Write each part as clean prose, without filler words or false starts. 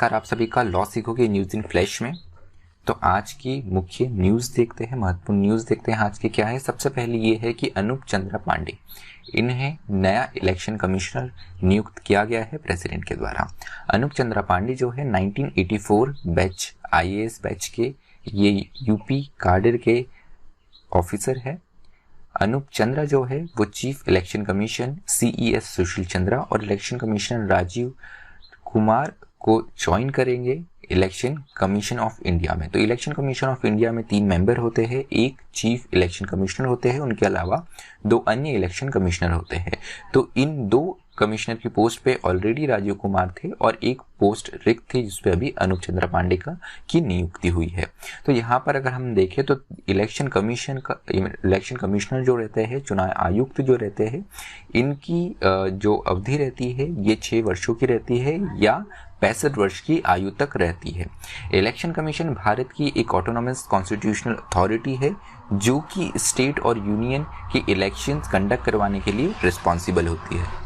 नमस्कार आप सभी का लॉ सीखोगे न्यूज़ इन फ्लैश में। तो आज की मुख्य न्यूज़ देखते हैं, महत्वपूर्ण न्यूज़ देखते हैं आज के क्या है। सबसे पहले ये है कि अनूप चंद्रा पांडे, इन्हें नया इलेक्शन कमिश्नर नियुक्त किया गया है प्रेसिडेंट के द्वारा। अनूप चंद्रा पांडे जो है 1984 बैच IAS बैच के ये यूपी काडर के ऑफिसर है। अनूप चंद्रा जो है वो chief election commission CES Sushil Chandra और इलेक्शन कमिश्नर राजीव कुमार को ज्वाइन करेंगे इलेक्शन कमीशन ऑफ इंडिया में। तो इलेक्शन कमीशन ऑफ इंडिया में 3 मेंबर होते हैं, एक चीफ इलेक्शन कमिश्नर होते हैं, उनके अलावा 2 अन्य इलेक्शन कमिश्नर होते हैं। तो इन 2 कमिश्नर की पोस्ट पे ऑलरेडी राजीव कुमार थे और एक पोस्ट रिक्त थी जिसपे अभी अनूप चंद्रा पांडे की नियुक्ति हुई है। तो यहाँ पर अगर हम देखें तो इलेक्शन कमिश्नर जो रहते हैं, चुनाव आयुक्त जो रहते हैं, इनकी जो अवधि रहती है ये 6 वर्षों की रहती है या 65 वर्ष की आयु तक रहती है। इलेक्शन कमीशन भारत की एक ऑटोनॉमस कॉन्स्टिट्यूशनल अथॉरिटी है जो कि स्टेट और यूनियन के इलेक्शंस कंडक्ट करवाने के लिए रिस्पॉन्सिबल होती है।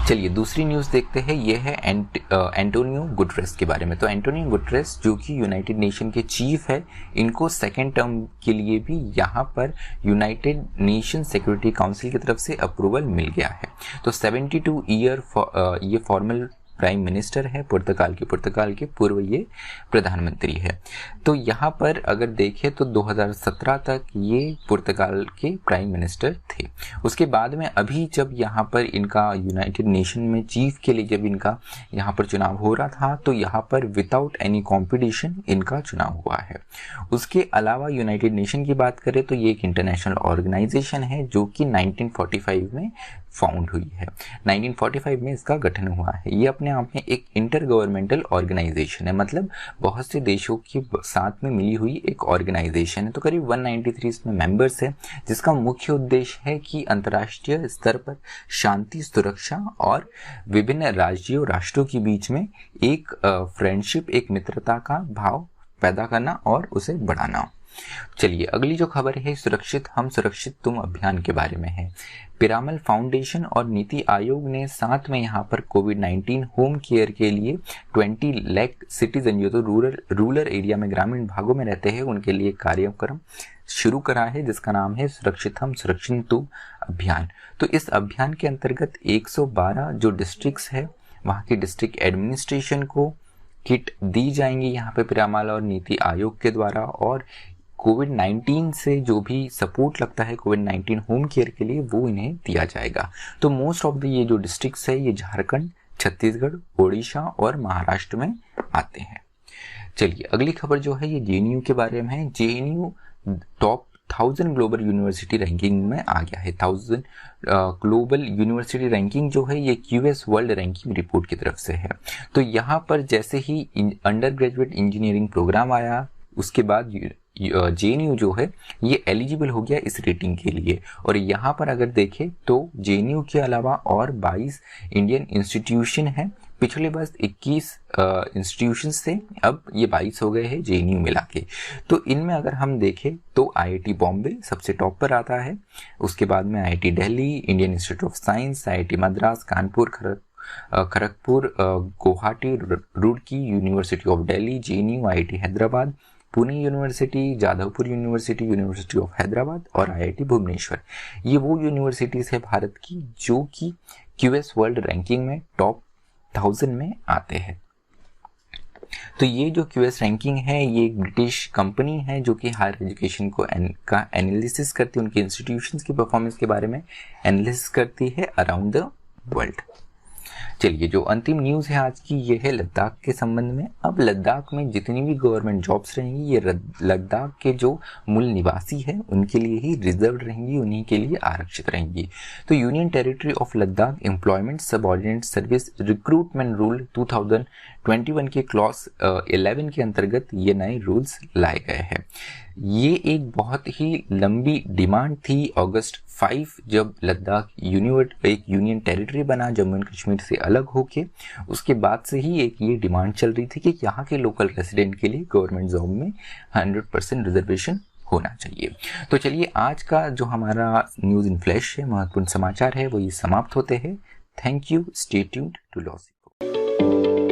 चलिए दूसरी न्यूज़ देखते हैं, ये है एंटोनियो गुटरेस के बारे में। तो एंटोनियो गुटरेस जो कि यूनाइटेड नेशन के चीफ है, इनको सेकेंड टर्म के लिए भी यहाँ पर यूनाइटेड नेशन सिक्योरिटी काउंसिल की तरफ से अप्रूवल मिल गया है। तो 72 ईयर ये फॉर्मल प्राइम मिनिस्टर है पुर्तगाल के पूर्व ये प्रधानमंत्री है। तो यहाँ पर अगर देखें तो 2017 तक ये पुर्तगाल के प्राइम मिनिस्टर थे। उसके बाद में अभी जब यहाँ पर इनका यूनाइटेड नेशन में चीफ के लिए जब इनका यहाँ पर चुनाव हो रहा था तो यहाँ पर विदाउट एनी कॉम्पिटिशन इनका चुनाव हुआ है। उसके अलावा यूनाइटेड नेशन की बात करें तो ये एक इंटरनेशनल ऑर्गेनाइजेशन है जो कि 1945 में फाउंड हुई है। 1945 में इसका गठन हुआ है। ये अपने आप में एक इंटर गवर्नमेंटल ऑर्गेनाइजेशन है, मतलब बहुत से देशों के साथ में मिली हुई एक ऑर्गेनाइजेशन है। तो करीब 193 इसमें मेंबर्स है, जिसका मुख्य उद्देश्य है कि अंतर्राष्ट्रीय स्तर पर शांति, सुरक्षा और विभिन्न राज्यों राष्ट्रों के बीच में एक फ्रेंडशिप, एक मित्रता का भाव पैदा करना और उसे बढ़ाना। चलिए अगली जो खबर है सुरक्षित हम सुरक्षित तुम अभियान के बारे में है। पिरामल फाउंडेशन और नीति आयोग ने साथ में यहाँ पर कोविड-19 होम केयर के लिए 20 लाख सिटीजन जो तो रूरल एरिया में, ग्रामीण भागों में रहते हैं, उनके लिए कार्यक्रम शुरू करा है जिसका नाम है सुरक्षित हम सुरक्षित तुम अभियान। तो इस अभियान के अंतर्गत 112 जो डिस्ट्रिक्ट्स है वहाँ की डिस्ट्रिक्ट एडमिनिस्ट्रेशन को किट दी जाएंगी यहाँ पे पिरामल और नीति आयोग के द्वारा, और कोविड-19 से जो भी सपोर्ट लगता है कोविड-19 होम केयर के लिए वो इन्हें दिया जाएगा। तो मोस्ट ऑफ द ये जो डिस्ट्रिक्ट्स है ये झारखंड, छत्तीसगढ़, ओडिशा और महाराष्ट्र में आते हैं। चलिए अगली खबर जो है ये JNU के बारे में है। JNU top 1000 global university ranking में आ गया है। 1000 ग्लोबल यूनिवर्सिटी रैंकिंग जो है ये QS वर्ल्ड रैंकिंग रिपोर्ट की तरफ से है। तो यहाँ पर जैसे ही अंडर ग्रेजुएट इंजीनियरिंग प्रोग्राम आया उसके बाद JNU जो है ये एलिजिबल हो गया इस रेटिंग के लिए। और यहाँ पर अगर देखें तो JNU के अलावा और 22 इंडियन इंस्टीट्यूशन हैं। पिछले बस 21 इंस्टीट्यूशन से अब ये 22 हो गए हैं JNU मिला के। तो इनमें अगर हम देखें तो IIT बॉम्बे सबसे टॉप पर आता है, उसके बाद में IIT Delhi, Indian institute of science, IIT Madras, Kanpur, Kharagpur, Guwahati, Roorkee, university of Delhi, JNU, IIT Hyderabad, Pune university, Jadavpur university, university of Hyderabad और IIT भुवनेश्वर। ये वो यूनिवर्सिटीज है भारत की जो कि QS वर्ल्ड रैंकिंग में टॉप 1000 में आते हैं। तो ये जो QS रैंकिंग है ये एक ब्रिटिश कंपनी है जो कि हायर एजुकेशन का एनालिसिस करती है, उनके इंस्टीट्यूशंस की परफॉर्मेंस के बारे में एनालिसिस करती है अराउंड द वर्ल्ड। चलिए जो अंतिम न्यूज़ है आज की ये है लद्दाख के संबंध में। अब लद्दाख में जितनी भी गवर्नमेंट जॉब्स रहेंगी ये लद्दाख के जो मूल निवासी हैं उनके लिए ही रिजर्व रहेंगी, उन्हीं के लिए आरक्षित रहेंगी। तो union territory of Ladakh employment subordinate service recruitment rule 2021 के क्लॉज 11 के अंतर्गत ये नए रूल्स लाए गए हैं। ये एक बहुत ही लंबी डिमांड थी। अगस्त 5 जब लद्दाख एक यूनियन टेरिटरी बना जम्मू एंड कश्मीर से अलग होके, उसके बाद से ही एक ये डिमांड चल रही थी कि यहाँ के लोकल रेसिडेंट के लिए गवर्नमेंट जॉब में 100% रिजर्वेशन होना चाहिए। तो चलिए आज का जो हमारा न्यूज़ इन फ्लैश है, महत्वपूर्ण समाचार है, वो ये समाप्त होते हैं। Thank you, stay tuned to Law सीखो।